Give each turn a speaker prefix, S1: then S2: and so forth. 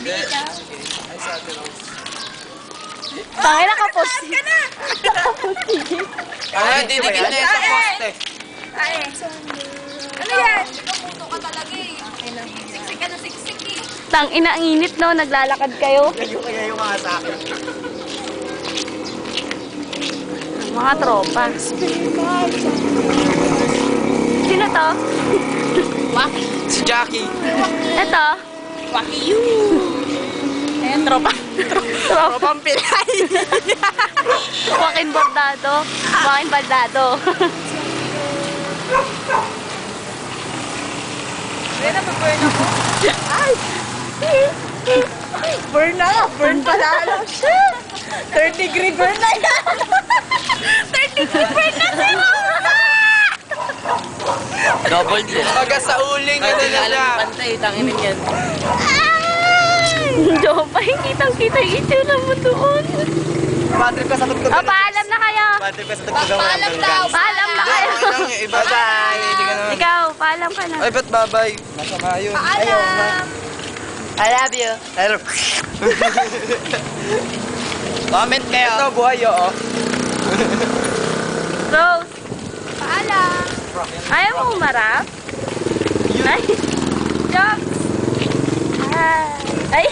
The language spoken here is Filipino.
S1: Ay, sa atin ako.
S2: Tangina ka posti.
S1: Ay, hindi ba yan? Sa poste.
S3: Ano yan? Ikaw ka talaga eh. Siksik ka na siksik eh.
S2: Tangina ang init no, naglalakad kayo.
S1: Kaya yung mga sa akin.
S2: Mga tropa. Sino to?
S1: Si Jackie.
S2: Ito?
S3: Waki you. Ayan, tropa.
S2: Tropa.
S3: Tropang Pilay.
S2: Joaquin Bordado. Joaquin Baldado.
S3: Kaya na, burn ako. Ay! Burn na! Burn pala. 30-degree burn na yan! 30-degree burn na si Mama!
S1: Double din. Pagka sa uling, ano na siya.
S4: Pantay, tanginin yan.
S2: Jopay, kitang-kita yung itsura mo doon.
S1: Patrip ka sa tugtog.
S2: O, paalam na kayo.
S1: Patrip ka sa tugtog.
S3: Paalam daw.
S2: Paalam na kayo.
S1: Iba bye. Hindi ka naman.
S2: Ikaw, paalam ka na.
S1: Ay, ba't babay? Masama yun.
S3: Paalam!
S1: I love you. Hello. Comment kayo. Ito, buhay oo.
S2: Rose,
S3: Paalam!
S2: ayaw mo umarap? Ay, Jobs. Ay,